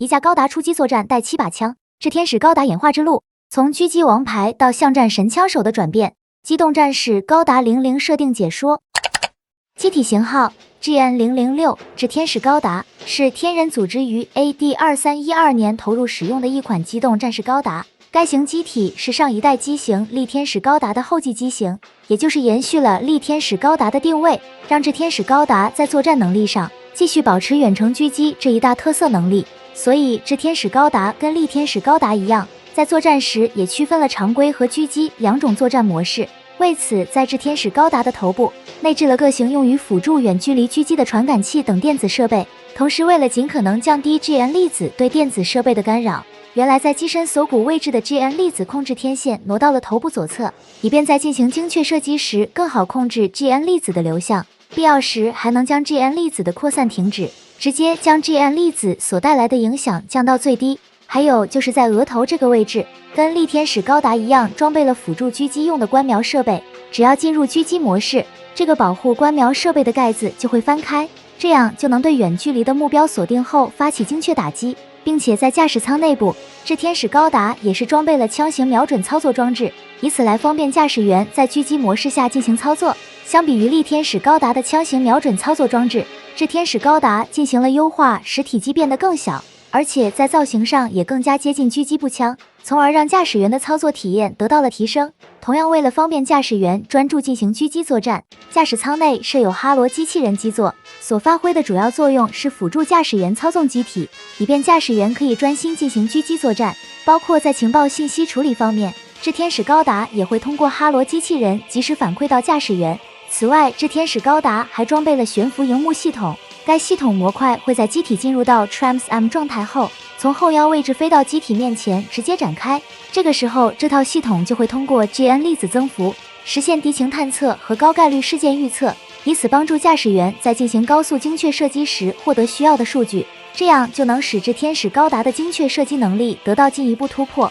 一架高达出击作战带7把枪，炽天使高达演化之路，从狙击王牌到巷战神枪手的转变。机动战士高达00设定解说。机体型号 GN006 炽天使高达是天人组织于 AD2312年投入使用的一款机动战士高达。该型机体是上一代机型力天使高达的后继机型，也就是延续了力天使高达的定位，让炽天使高达在作战能力上继续保持远程狙击这一大特色能力。所以炽天使高达跟力天使高达一样，在作战时也区分了常规和狙击两种作战模式。为此，在炽天使高达的头部内置了各型用于辅助远距离狙击的传感器等电子设备，同时为了尽可能降低 GN 粒子对电子设备的干扰，原来在机身锁骨位置的 GN 粒子控制天线挪到了头部左侧，以便在进行精确射击时更好控制 GN 粒子的流向，必要时还能将 GN 粒子的扩散停止，直接将 GN 粒子所带来的影响降到最低。还有就是在额头这个位置，跟力天使高达一样装备了辅助狙击用的观瞄设备，只要进入狙击模式，这个保护观瞄设备的盖子就会翻开，这样就能对远距离的目标锁定后发起精确打击。并且在驾驶舱内部，炽天使高达也是装备了枪型瞄准操作装置，以此来方便驾驶员在狙击模式下进行操作。相比于力天使高达的枪型瞄准操作装置，炽天使高达进行了优化，使体积变得更小，而且在造型上也更加接近狙击步枪，从而让驾驶员的操作体验得到了提升。同样，为了方便驾驶员专注进行狙击作战，驾驶舱内设有哈罗机器人基座，所发挥的主要作用是辅助驾驶员操纵机体，以便驾驶员可以专心进行狙击作战。包括在情报信息处理方面，炽天使高达也会通过哈罗机器人及时反馈到驾驶员。此外，炽天使高达还装备了悬浮萤幕系统，该系统模块会在机体进入到 TRAMS-M 状态后，从后腰位置飞到机体面前直接展开。这个时候，这套系统就会通过 GN 粒子增幅，实现敌情探测和高概率事件预测，以此帮助驾驶员在进行高速精确射击时获得需要的数据，这样就能使炽天使高达的精确射击能力得到进一步突破。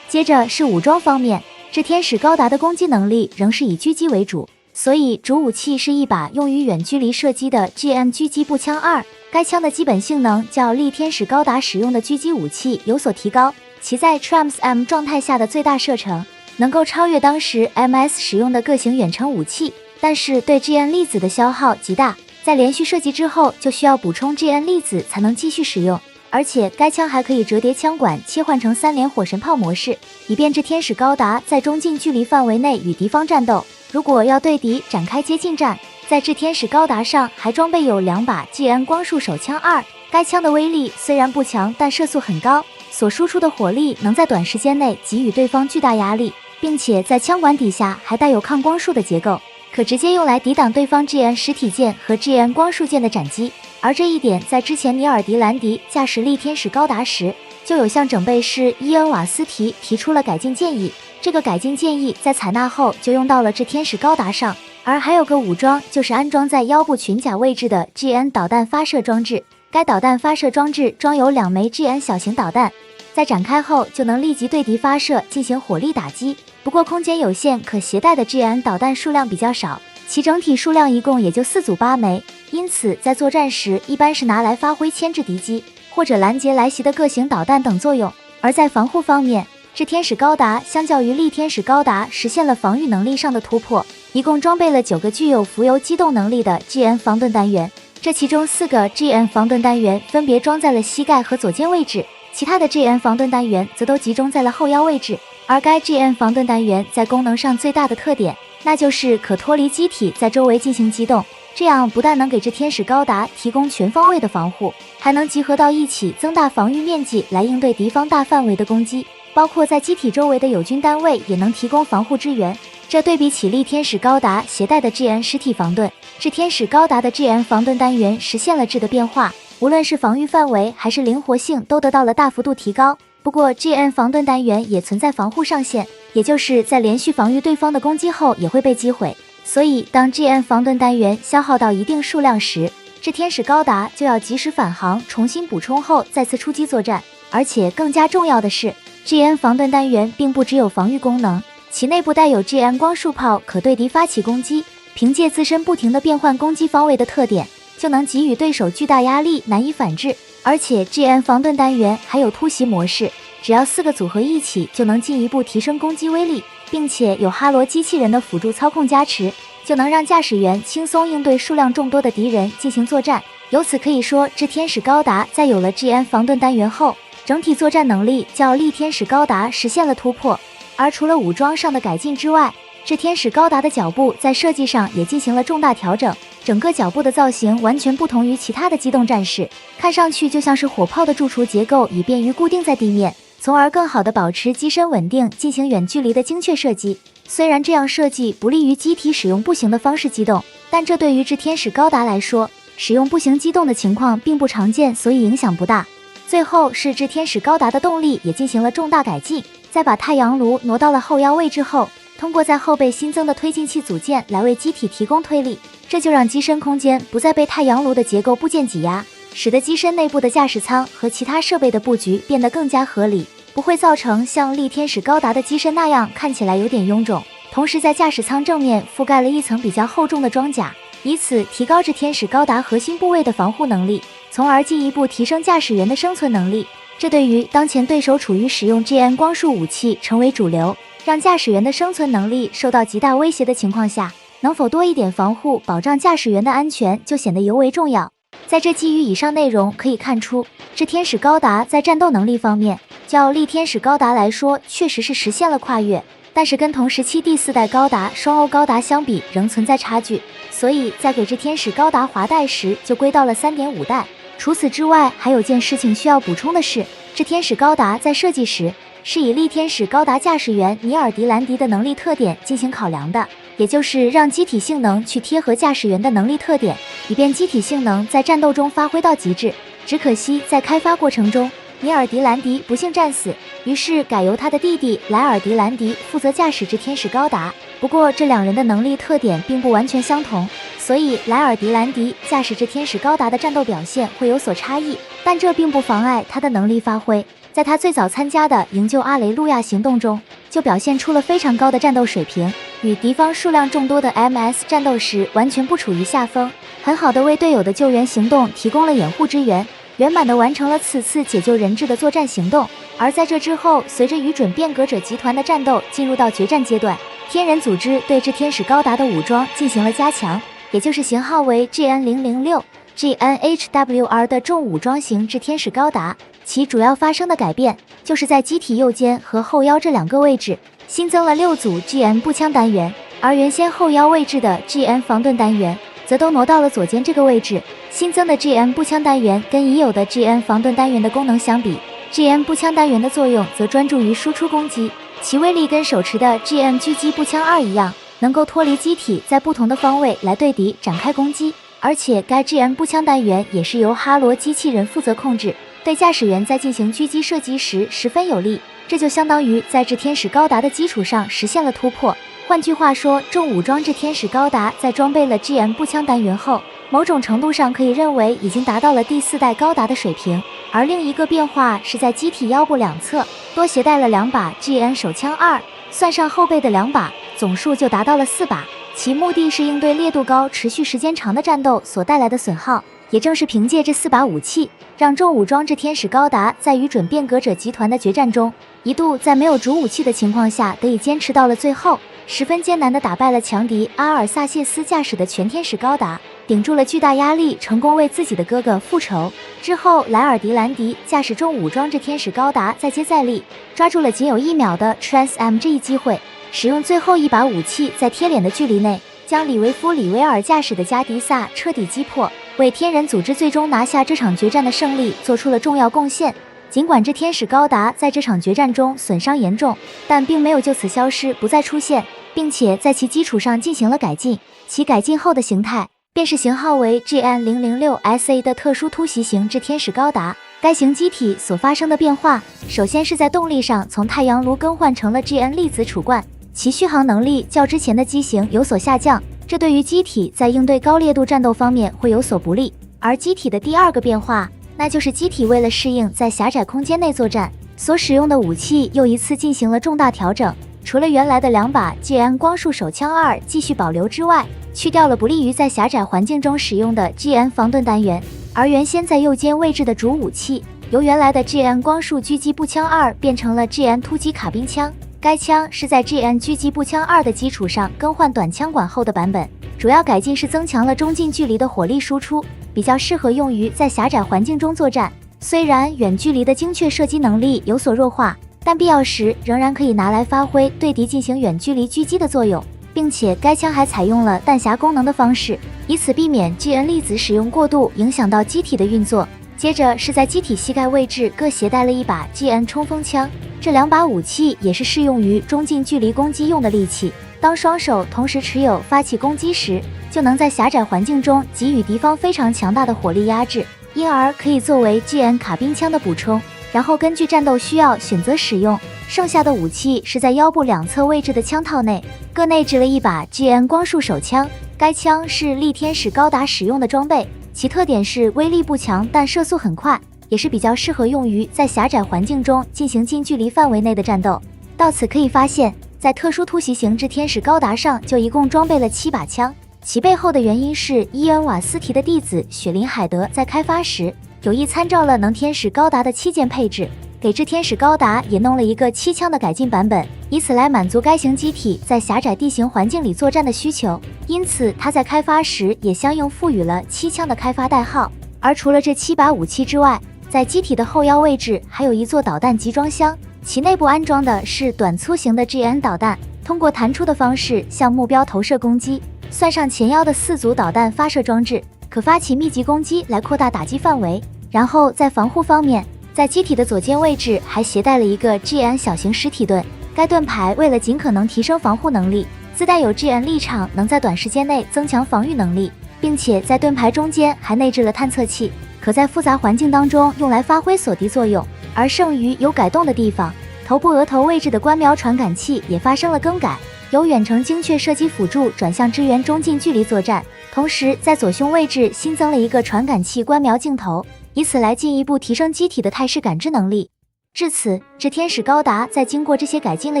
接着是武装方面，炽天使高达的攻击能力仍是以狙击为主，所以主武器是一把用于远距离射击的 GM 狙击步枪2，该枪的基本性能较力天使高达使用的狙击武器有所提高，其在 TRAMS-M 状态下的最大射程能够超越当时 MS 使用的各型远程武器，但是对 GN 粒子的消耗极大，在连续射击之后就需要补充 GN 粒子才能继续使用，而且该枪还可以折叠枪管切换成3连火神炮模式，以便炽天使高达在中近距离范围内与敌方战斗。如果要对敌展开接近战，在炽天使高达上还装备有2把 GN 光束手枪2，该枪的威力虽然不强，但射速很高，所输出的火力能在短时间内给予对方巨大压力，并且在枪管底下还带有抗光束的结构，可直接用来抵挡对方 GN 实体剑和 GN 光束剑的斩击。而这一点在之前尼尔迪兰迪驾驶力天使高达时，就有向整备师伊恩瓦斯提提出了改进建议，这个改进建议在采纳后就用到了炽天使高达上。而还有个武装，就是安装在腰部裙甲位置的 GN 导弹发射装置，该导弹发射装置装有2枚 GN 小型导弹，在展开后就能立即对敌发射进行火力打击。不过空间有限，可携带的 GN 导弹数量比较少，其整体数量一共也就4组8枚，因此在作战时一般是拿来发挥牵制敌机或者拦截来袭的各型导弹等作用。而在防护方面，炽天使高达相较于力天使高达实现了防御能力上的突破，一共装备了9个具有浮游机动能力的 GN 防盾单元，这其中4个 GN 防盾单元分别装在了膝盖和左肩位置，其他的 GN 防盾单元则都集中在了后腰位置。而该 GN 防盾单元在功能上最大的特点，那就是可脱离机体在周围进行机动，这样不但能给炽天使高达提供全方位的防护，还能集合到一起增大防御面积来应对敌方大范围的攻击，包括在机体周围的友军单位也能提供防护支援。这对比起力天使高达携带的 GN 实体防盾，炽天使高达的 GN 防盾单元实现了质的变化，无论是防御范围还是灵活性都得到了大幅度提高。不过 GN 防盾单元也存在防护上限，也就是在连续防御对方的攻击后也会被击毁，所以当 GN 防盾单元消耗到一定数量时，炽天使高达就要及时返航重新补充后再次出击作战。而且更加重要的是， GN 防盾单元并不只有防御功能，其内部带有 GN 光束炮，可对敌发起攻击，凭借自身不停的变换攻击方位的特点，就能给予对手巨大压力，难以反制。而且 GN 防盾单元还有突袭模式，只要4个组合一起就能进一步提升攻击威力，并且有哈罗机器人的辅助操控加持，就能让驾驶员轻松应对数量众多的敌人进行作战。由此可以说，这天使高达在有了 GN 防盾单元后，整体作战能力较力天使高达实现了突破。而除了武装上的改进之外，这天使高达的脚步在设计上也进行了重大调整，整个脚步的造型完全不同于其他的机动战士，看上去就像是火炮的柱础结构，以便于固定在地面，从而更好的保持机身稳定，进行远距离的精确射击。虽然这样设计不利于机体使用步行的方式机动，但这对于这天使高达来说，使用步行机动的情况并不常见，所以影响不大。最后是这天使高达的动力也进行了重大改进，在把太阳炉挪到了后腰位置后，通过在后背新增的推进器组件来为机体提供推力，这就让机身空间不再被太阳炉的结构部件挤压，使得机身内部的驾驶舱和其他设备的布局变得更加合理，不会造成像力天使高达的机身那样看起来有点臃肿。同时在驾驶舱正面覆盖了一层比较厚重的装甲，以此提高至天使高达核心部位的防护能力，从而进一步提升驾驶员的生存能力。这对于当前对手处于使用 GN 光束武器成为主流，让驾驶员的生存能力受到极大威胁的情况下，能否多一点防护，保障驾驶员的安全就显得尤为重要。在这基于以上内容可以看出，这天使高达在战斗能力方面，较力天使高达来说确实是实现了跨越，但是跟同时期第4代高达双欧高达相比仍存在差距，所以在给这天使高达划代时就归到了 3.5 代。除此之外，还有件事情需要补充的是，这天使高达在设计时是以力天使高达驾驶员尼尔迪兰迪的能力特点进行考量的，也就是让机体性能去贴合驾驶员的能力特点，以便机体性能在战斗中发挥到极致。只可惜在开发过程中，尼尔迪兰迪不幸战死，于是改由他的弟弟莱尔迪兰迪负责驾驶这天使高达。不过这两人的能力特点并不完全相同，所以莱尔迪兰迪驾驶这天使高达的战斗表现会有所差异，但这并不妨碍他的能力发挥。在他最早参加的营救阿雷路亚行动中，就表现出了非常高的战斗水平，与敌方数量众多的 MS 战斗时完全不处于下风，很好的为队友的救援行动提供了掩护支援，圆满地完成了此次解救人质的作战行动。而在这之后，随着与准变革者集团的战斗进入到决战阶段，天人组织对这天使高达的武装进行了加强，也就是型号为 GN006、GNHWR 的重武装型至天使高达。其主要发生的改变就是在机体右肩和后腰这2个位置新增了6组 GN 步枪单元，而原先后腰位置的 GN 防盾单元则都挪到了左肩这个位置。新增的 GN 步枪单元跟已有的 GN 防盾单元的功能相比， GN 步枪单元的作用则专注于输出攻击，其威力跟手持的 GN 狙击步枪2一样，能够脱离机体在不同的方位来对敌展开攻击。而且该 GN 步枪单元也是由哈罗机器人负责控制，对驾驶员在进行狙击射击时十分有利，这就相当于在这天使高达的基础上实现了突破。换句话说，重武装这天使高达在装备了 GN 步枪单元后，某种程度上可以认为已经达到了第4代高达的水平。而另一个变化是在机体腰部两侧多携带了2把 GN 手枪2，算上后背的2把，总数就达到了4把。其目的是应对烈度高、持续时间长的战斗所带来的损耗。也正是凭借这4把武器，让重武装这天使高达在与准变革者集团的决战中，一度在没有主武器的情况下得以坚持到了最后，十分艰难地打败了强敌阿尔萨谢斯驾驶的全天使高达，顶住了巨大压力，成功为自己的哥哥复仇。之后，莱尔迪兰迪驾驶重武装这天使高达再接再厉，抓住了仅有1秒的 Trans-M 这一机会，使用最后1把武器在贴脸的距离内，将里维夫·里维尔驾驶的加迪萨彻底击破，为天人组织最终拿下这场决战的胜利做出了重要贡献。尽管这天使高达在这场决战中损伤严重，但并没有就此消失不再出现，并且在其基础上进行了改进。其改进后的形态便是型号为 GN006SA 的特殊突袭型至天使高达。该型机体所发生的变化，首先是在动力上从太阳炉更换成了 GN 粒子储罐，其续航能力较之前的机型有所下降，这对于机体在应对高烈度战斗方面会有所不利。而机体的第二个变化，那就是机体为了适应在狭窄空间内作战，所使用的武器又一次进行了重大调整。除了原来的2把 GN 光束手枪2继续保留之外，去掉了不利于在狭窄环境中使用的 GN 防盾单元，而原先在右肩位置的主武器，由原来的 GN 光束狙击步枪2变成了 GN 突击卡宾枪。该枪是在 GN 狙击步枪2的基础上更换短枪管后的版本，主要改进是增强了中近距离的火力输出，比较适合用于在狭窄环境中作战。虽然远距离的精确射击能力有所弱化，但必要时仍然可以拿来发挥对敌进行远距离狙击的作用，并且该枪还采用了弹匣功能的方式，以此避免 GN 粒子使用过度影响到机体的运作。接着是在机体膝盖位置各携带了一把 GN 冲锋枪，这2把武器也是适用于中近距离攻击用的利器。当双手同时持有发起攻击时，就能在狭窄环境中给予敌方非常强大的火力压制，因而可以作为 GN 卡宾枪的补充，然后根据战斗需要选择使用。剩下的武器是在腰部两侧位置的枪套内各内置了一把 GN 光束手枪，该枪是力天使高达使用的装备，其特点是威力不强，但射速很快，也是比较适合用于在狭窄环境中进行近距离范围内的战斗。到此可以发现，在特殊突袭型之天使高达上就一共装备了7把枪，其背后的原因是伊恩瓦斯提的弟子雪林海德在开发时有意参照了能天使高达的7件配置，给之天使高达也弄了一个7枪的改进版本，以此来满足该型机体在狭窄地形环境里作战的需求。因此他在开发时也相应赋予了7枪的开发代号。而除了这7把武器之外，在机体的后腰位置还有一座导弹集装箱，其内部安装的是短粗型的 GN 导弹，通过弹出的方式向目标投射攻击。算上前腰的4组导弹发射装置，可发起密集攻击来扩大打击范围。然后在防护方面，在机体的左肩位置还携带了一个 GN 小型实体盾，该盾牌为了尽可能提升防护能力，自带有 GN 立场，能在短时间内增强防御能力，并且在盾牌中间还内置了探测器，可在复杂环境当中用来发挥锁敌作用。而剩余有改动的地方，头部额头位置的观瞄传感器也发生了更改，由远程精确射击辅助转向支援中近距离作战，同时在左胸位置新增了一个传感器观瞄镜头，以此来进一步提升机体的态势感知能力。至此，这天使高达在经过这些改进了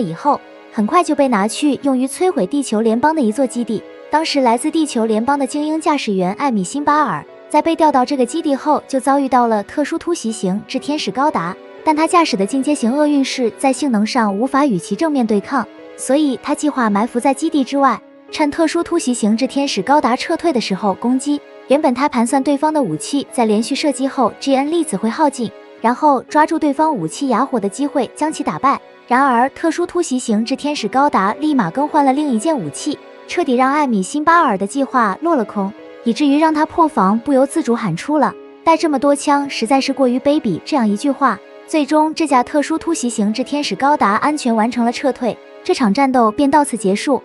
以后，很快就被拿去用于摧毁地球联邦的一座基地。当时来自地球联邦的精英驾驶员艾米辛巴尔在被调到这个基地后，就遭遇到了特殊突袭型之天使高达，但他驾驶的进阶型厄运士在性能上无法与其正面对抗，所以他计划埋伏在基地之外，趁特殊突袭型之天使高达撤退的时候攻击。原本他盘算对方的武器在连续射击后 GN 粒子会耗尽，然后抓住对方武器哑火的机会将其打败。然而特殊突袭型之天使高达立马更换了另一件武器，彻底让艾米辛巴尔的计划落了空，以至于让他破防不由自主喊出了带这么多枪实在是过于卑鄙这样一句话。最终这架特殊突袭型之天使高达安全完成了撤退，这场战斗便到此结束。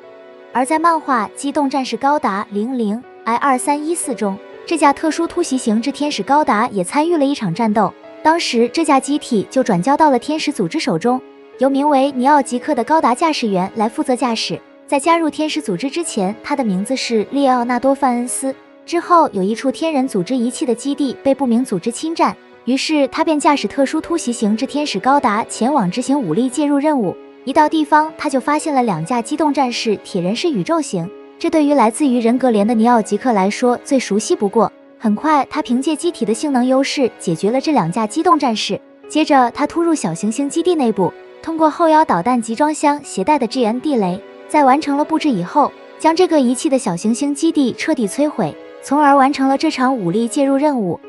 而在漫画《机动战士高达 00I2314》中，这架特殊突袭型之天使高达也参与了一场战斗，当时这架机体就转交到了天使组织手中，由名为尼奥吉克的高达驾驶员来负责驾驶。在加入天使组织之前，他的名字是列奥纳多·范恩斯。之后有一处天人组织遗弃的基地被不明组织侵占，于是他便驾驶特殊突袭型之天使高达前往执行武力介入任务。一到地方，他就发现了2架机动战士铁人式宇宙型，这对于来自于人格连的尼奥吉克来说最熟悉不过。很快他凭借机体的性能优势解决了这2架机动战士。接着他突入小行星基地内部，通过后腰导弹集装箱携带的 GN 地雷，在完成了布置以后，将这个遗弃的小行星基地彻底摧毁，从而完成了这场武力介入任务。